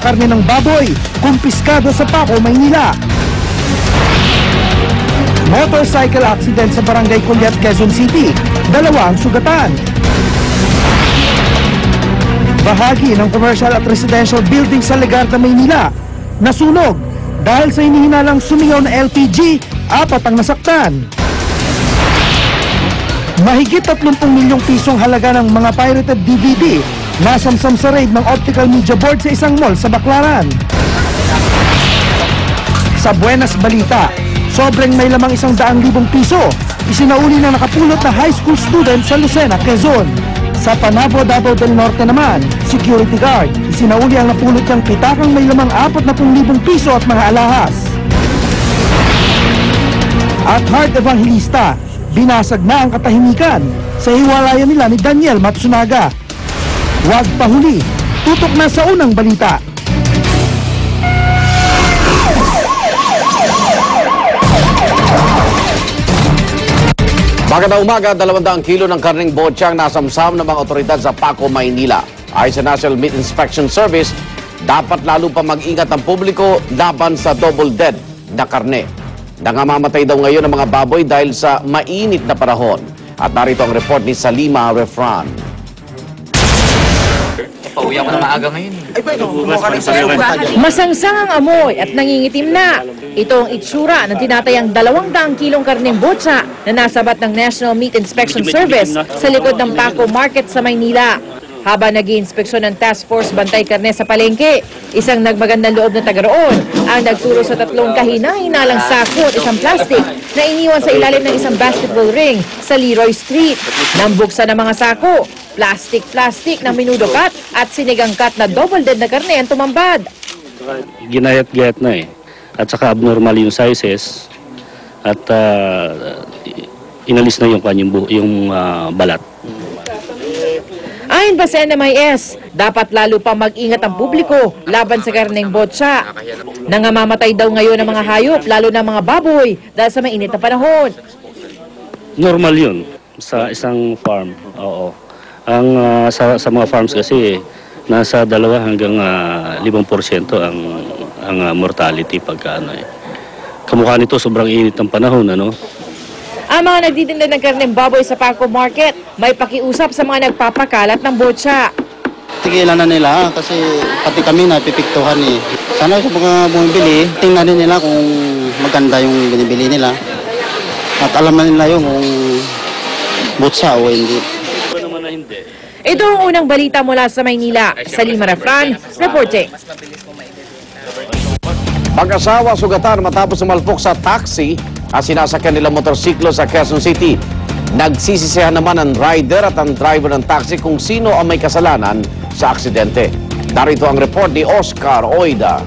na karne ng baboy, kumpiskado sa Paco, Maynila. Motorcycle accident sa Barangay Culiat, Quezon City, 2 ang sugatan. Bahagi ng commercial at residential building sa Legarda, Maynila, nasunog dahil sa hinihinalang sumigaw na LPG, 4 ang nasaktan. Mahigit 30 milyong pisong halaga ng mga pirated DVD nasamsam sa raid ng optical media board sa isang mall sa Baclaran. Sa Buenas Balita, sobrang may lamang 100,000 piso, isinauli ng nakapulot na high school student sa Lucena, Quezon. Sa Panabo, Davao del Norte naman, security guard, isinauli ang napulot niyang pitakang may lamang 40,000 piso at mga alahas. At Heart Evangelista, binasag na ang katahimikan sa hiwalayan nila ni Daniel Matsunaga. Huwag pahuli, tutok na sa unang balita. Magandang umaga, 200 kilo ng karneng botsang nasamsam ng mga otoridad sa Paco, Maynila. Ayon sa National Meat Inspection Service, dapat lalo pa mag-ingat ang publiko laban sa double dead na karne. Nangamamatay daw ngayon ang mga baboy dahil sa mainit na panahon. At narito ang report ni Salima Refran. Pauwi ako na maaga ngayon. Masangsang ang amoy at nangingitim na. Ito ang itsura ng tinatayang 200 kilong karneng botsa na nasabat ng National Meat Inspection Service sa likod ng Paco Market sa Maynila. Habang nag-iinspeksyon ng Task Force Bantay Karne sa palengke, isang nagmagandang loob na taga roon ang nagturo sa 3 kahina-hinalang sako at isang plastic na iniwan sa ilalim ng isang basketball ring sa Leroy Street. Nang buksan ng mga sako, plastic na minudokat at sinigangkat na double dead na karne ang tumambad. Ginayat-gayat na eh. At saka abnormal yung sizes at inalis na yung balat. Ayon pa sa NMIS, dapat lalo pa mag-ingat ang publiko laban sa karneng botsa. Nangamamatay daw ngayon ang mga hayop, lalo na mga baboy, dahil sa mainit na panahon. Normal yun sa isang farm, oo. Ang sa mga farms kasi, nasa 2 hanggang 5% ang mortality pagka ano eh. Kamukha nito sobrang init ng panahon, ano? Ang mga nagtitinda ng karneng baboy sa Paco Market may pakiusap sa mga nagpapakalat ng botsa. Tigilan na nila kasi pati kami napipiktuhan eh. Sana sa mga bumibili, tingnan din nila kung maganda yung binibili nila. At alam na nila yung kung botsa o hindi. Ito ang unang balita mula sa Maynila. Salima Refran, reporting. Mag-asawa sugatan matapos sumalpok sa taxi at sinasakyan nilang motorsiklo sa Quezon City. Nagsisisihan naman ang rider at ang driver ng taxi kung sino ang may kasalanan sa aksidente. Narito ang report ni Oscar Oida.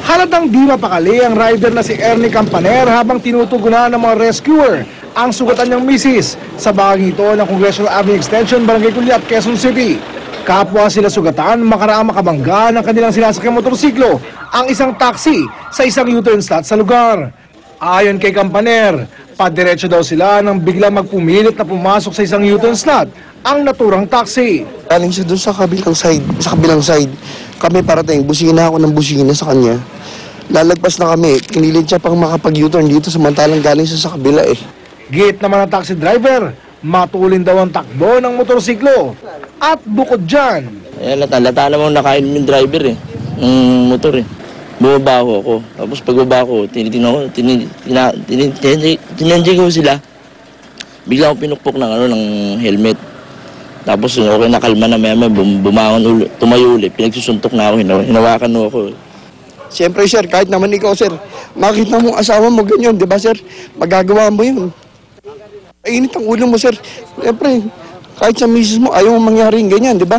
Halatang di mapakali ang rider na si Ernie Campaner habang tinutugunan ng mga rescuer ang sugatan niyang misis sa bahagi ito ng Congressional Avenue Extension, Barangay Culiat, Quezon City. Kapwa sila sugatan makaraang makabangga ng kanilang sinasakyang motorsiklo ang isang taxi sa isang U-turn slot sa lugar. Ayon kay Campaner, padiretso daw sila nang biglang magpumilit na pumasok sa isang U-turn slot ang naturang taxi. Galing siya doon sa kabilang side. Kami parating, busina ako ng busina sa kanya. Lalagpas na kami, pinilit siya pang makapag-U-turn dito samantalang galing siya sa kabila eh. Gate naman ng taxi driver, matulin daw ang takbo ng motorsiklo. At bukod dyan, lata namang nakainom yung driver eh, ng motor eh. Bumaba ako. Tapos pagbaba ko, tinitingnan ko, tinanjay ko sila. Bigla ako pinukpok ng helmet. Tapos okay, nakalma na maya bumangon ulit, tumayo ulit, pinagsusuntok na ako, hinawakan mo ako. Siyempre sir, kahit naman ikaw sir, makita mo asawa mo ganyan, di ba sir? Magagawa mo yun. Ay, init ang ulo mo sir. Siyempre, kahit sa misis mo, ayaw mo mangyaring ganyan, di ba?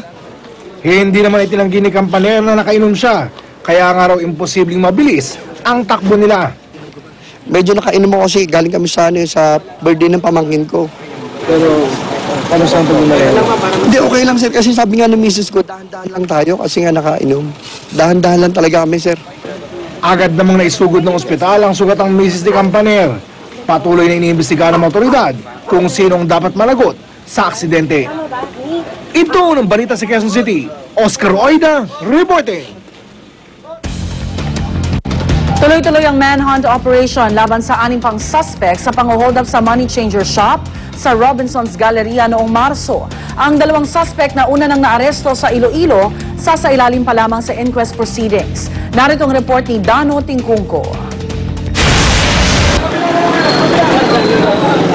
Hindi naman itinanggi ni Campaner na nakainom siya. Kaya nga raw imposibleng mabilis ang takbo nila. Medyo nakainom ako kasi galing kami sa birthday ng pamangkin ko. Pero, paano saan ito gumawa? Hindi, okay lang sir. Kasi sabi nga ng misis ko, dahan-dahan lang tayo kasi nga nakainom. Dahan-dahan lang talaga kami sir. Agad namang naisugod ng ospital ang sugatang misis ni Campaner. Patuloy na iniimbestigahan ng mga otoridad kung sinong dapat managot sa aksidente. Ito ang balita sa Quezon City. Oscar Oida, reporting. Tuloy-tuloy ang manhunt operation laban sa 6 pang suspect sa pang-hold up sa money changer shop sa Robinson's Galleria noong Marso. Ang 2 suspect na una nang naaresto sa Iloilo, sasailalim pa lamang sa inquest proceedings. Narito ang report ni Dano Tingkungko.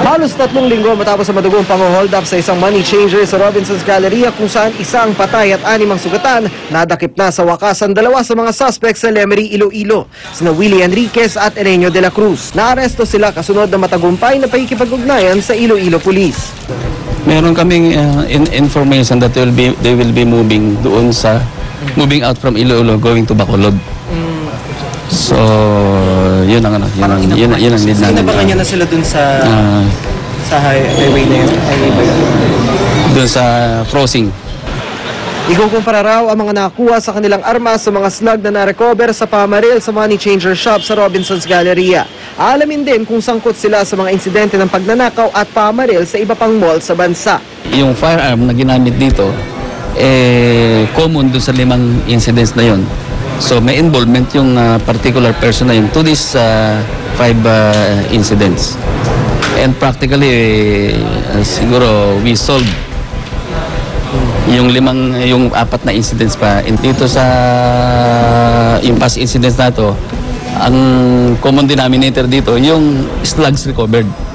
Halos 3 linggo matapos ang madugong pang-hold up sa isang money changer sa Robinson's Galleria kung saan isang patay at 6 ang sugatan, nadakip na sa wakas ang 2 sa mga suspects sa Lemery, Iloilo, sina Willie Enriquez at Erenio de la Cruz. Naaresto sila kasunod ng matagumpay na pakikipag-ugnayan sa Iloilo Police. Meron kaming information that they will be moving out from Iloilo going to Bacolod. So, yun ang lead namin. Sinabangan niyo na sila dun sa highway na yun? Dun sa crossing. Ikukumpara raw ang mga nakuha sa kanilang armas sa mga slug na na-recover sa pamaril sa money changer shop sa Robinson's Galleria. Alamin din kung sangkot sila sa mga insidente ng pagnanakaw at pamaril sa iba pang mall sa bansa. Yung firearm na ginamit dito, common dun sa 5 incidents na yun. So may involvement yung particular person na yun to these 5 incidents. And practically, siguro we solved yung 4 na incidents pa. Dito sa yung past incidents na to, ang common denominator dito, yung slugs recovered.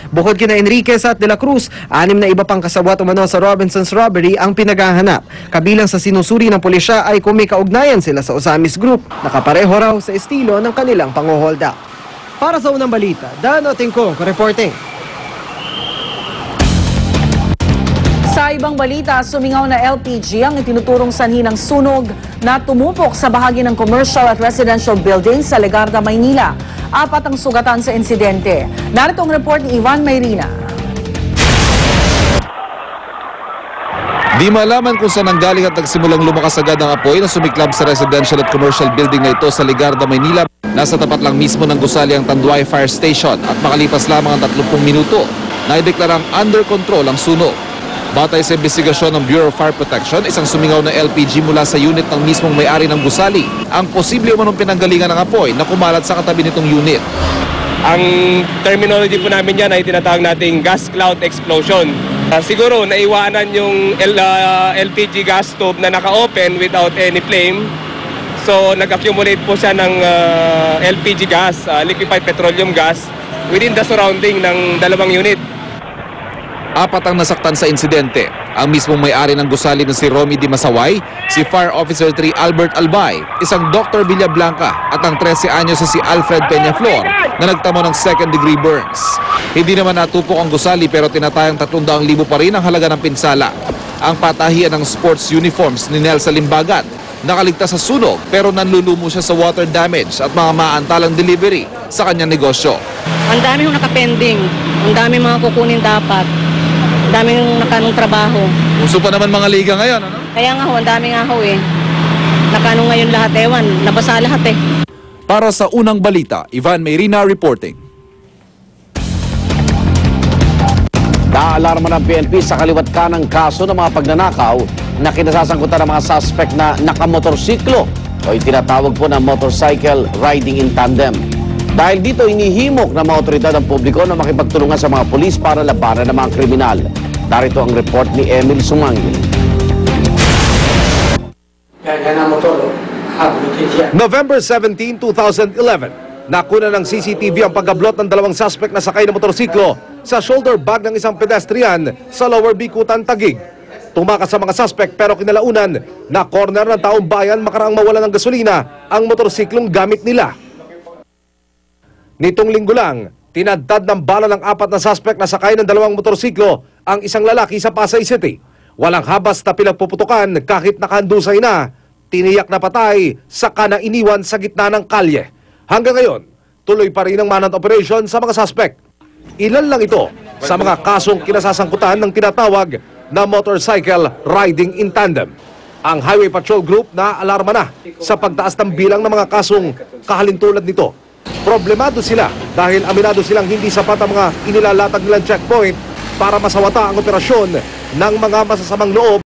Bukod kina Enriquez at De La Cruz, 6 na iba pang kasabwat umano sa Robinson's robbery ang pinaghahanap. Kabilang sa sinusuri ng pulisya ay kung may kaugnayan sila sa Osamis Group, nakapareho raw sa estilo ng kanilang pang-hold up. Para sa unang balita, Dano Tingkong, reporting. Sa ibang balita, sumingaw na LPG ang itinuturong sanhi ng sunog na tumupok sa bahagi ng commercial at residential building sa Legarda, Maynila. 4 ang sugatan sa insidente. Narito ang report ni Ivan Mayrina. Di malaman kung saan nanggaling at nagsimulang lumakas agad ang apoy na sumiklab sa residential at commercial building na ito sa Legarda, Maynila. Nasa tapat lang mismo ng gusali ang Tanduay Fire Station at makalipas lamang ang 30 minuto na ideklarang under control ang sunog. Batay sa investigasyon ng Bureau of Fire Protection, isang sumingaw na LPG mula sa unit ng mismong may-ari ng gusali ang posible umanong pinanggalingan ng apoy na kumalat sa katabi nitong unit. Ang terminology po namin yan ay tinatawag nating gas cloud explosion. Siguro naiwanan yung LPG gas stove na naka-open without any flame. So nag-accumulate po siya ng LPG gas, liquefied petroleum gas, within the surrounding ng 2 unit. 4 ang nasaktan sa insidente. Ang mismong may-ari ng gusali na si Romy Di Masaway, si Fire Officer 3 Albert Albay, isang Dr. Villablanca at ang 13 anyos na si Alfred Peñaflor na nagtamo ng second-degree burns. Hindi naman natupok ang gusali pero tinatayang 300,000 pa rin ang halaga ng pinsala. Ang patahian ng sports uniforms ni Nelsa Limbagat nakaligtas sa sunog pero nanlulumo siya sa water damage at mga maantalang delivery sa kanyang negosyo. Ang dami yung nakapending, ang dami mga kukunin dapat. Daming nakanong trabaho. Uso pa naman mga liga ngayon, ano? Kaya nga ho, ang dami nga ho eh. Nakanong ngayon lahat, ewan. Nabasa lahat eh. Para sa unang balita, Ivan Mayrina reporting. Naalarma ng PNP sa kaliwat kanang kaso ng mga pagnanakaw na kinasasangkutan ng mga suspect na nakamotorsiklo o tinatawag po na motorcycle riding in tandem. Dahil dito, inihimok ng mga otoridad ng publiko na makipagtulungan sa mga pulis para labanan ng mga kriminal. Narito ang report ni Emil Sumangil. November 17, 2011, nakuna ng CCTV ang paggablot ng 2 suspect na sakay na motorsiklo sa shoulder bag ng isang pedestrian sa Lower Bikutan, Taguig. Tumakas sa mga suspect pero kinalaunan na corner ng taong bayan makaraang mawala ng gasolina ang motorsiklong gamit nila. Nitong linggo lang, tinadtad ng bala ng 4 na suspect na sakay ng 2 motorsiklo ang isang lalaki sa Pasay City. Walang habas na pinagpuputukan kahit nakahandusay na, tiniyak na patay saka na iniwan sa gitna ng kalye. Hanggang ngayon, tuloy pa rin ang manhunt operation sa mga suspect. Ilan lang ito sa mga kasong kinasasangkutan ng tinatawag na motorcycle riding in tandem. Ang Highway Patrol Group na alarma na sa pagtaas ng bilang ng mga kasong kahalintulad nito. Problemado sila dahil aminado silang hindi sapat ang mga inilalatag nilang checkpoint para masawata ang operasyon ng mga masasamang loob